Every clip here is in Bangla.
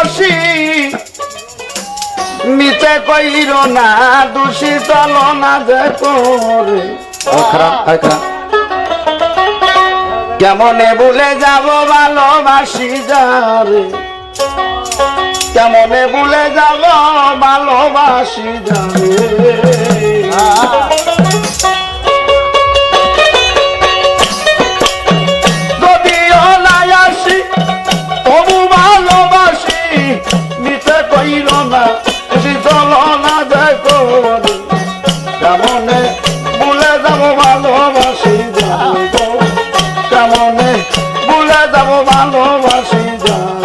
ভালোবাসি মিছে কইর না দোষী চলো না যে করে কেমনে ভুলে যাব ভালোবাসি যারে কেমনে ভুলে যাব ভালোবাসি যারে যদিও নাই আসি তবু ভালোবাসি মিছে কইর না চলো না যে করে কেমনে ভুলে যাব ভালোবাসি যারে কেমনে ভুলে যাব ভালোবাসি যারে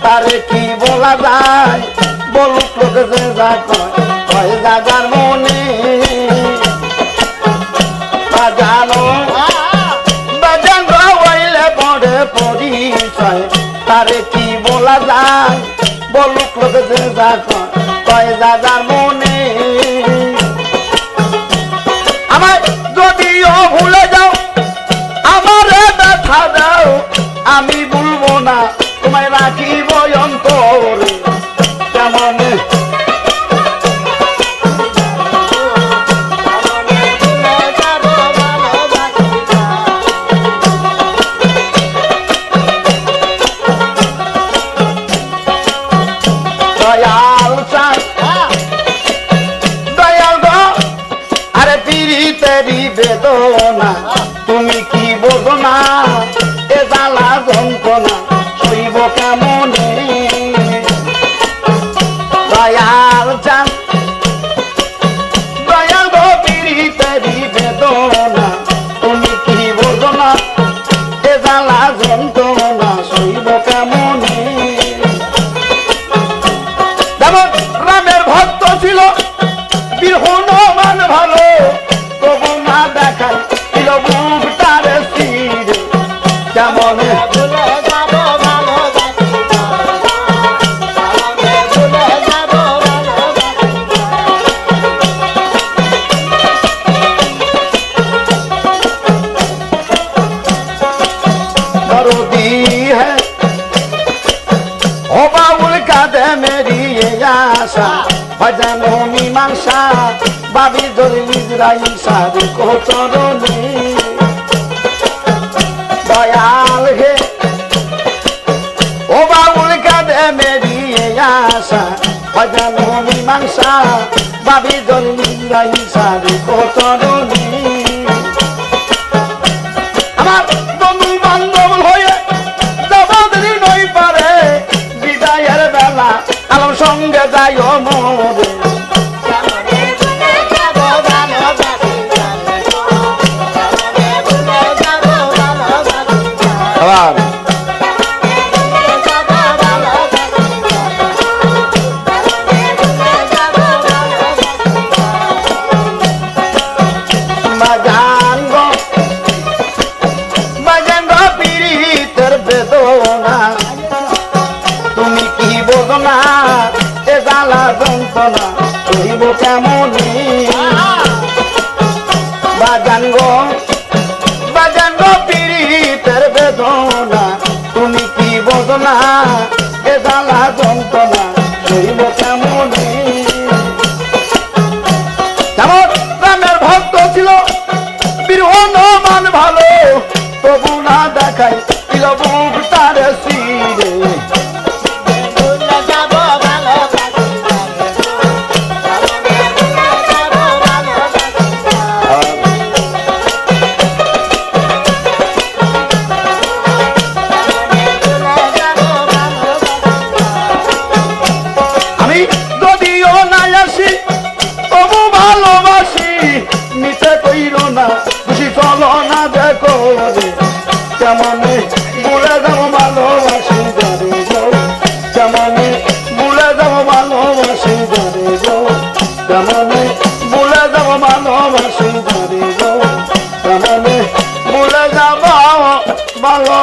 তারে কি বলা যায় বলুক লোকে যে যা কয় যার মনে জানো বাজানো হইলে পড়ে পরিচয় তারে কি বলা যায় বলুক লোকে যে যা কয় যার মনে আমার যদিও ভুলে যাও আমারে ব্যথা দাও আমি ভুলবো না তোমায় রাখিব অন্তরে কেমনে দয়াল চাই দয়াল গো আরে পীড়িতেরই বেদনা তুমি কি বোঝো না এ জ্বালা যন্ত্রণা সইব কেমনে দয়াল চান দয়াল গো পীড়িতেরই বেদনা তুমি কি বোঝো না এ জ্বালা যন্ত্রণা সইব কেমনে যেমন রামের ভক্ত ছিল বীর হনুমান ভালো তবু না দেখায় ছিল বুকটারে ছিঁড়ে কেমনে भजन मीमांसा बाबी धरली साधु को चरणे दयाल हे ओ बाबुल का दे मेरी आशा भजन मीमांसा बाबी धरली साधु को चरणे আমার বন্ধু বান্ধব হয়ে জবাবদি নই পারে বিদায়ের বেলা আলম সঙ্গে যাইও মোরে তুমি কি বোঝো না এ জ্বালা যন্ত্রণা করিব কেমনে বাজান গো পীড়িতের বেদনা তুমি কি বোঝো না এ জ্বালা যন্ত্রণা করিব কেমনে যেমন রামের ভক্ত ছিল বীর হনুমান ভালো তবু না দেখায় ছিল বুক তার ছিঁড়ে আমি যদিও নাই আসি তবু ভালোবাসি নিচে কইরো না খুশি চলো না দেখো কেমন তামানে ভুলে যাব ভালোবাসি যারে গো তামানে ভুলে যাব ভালো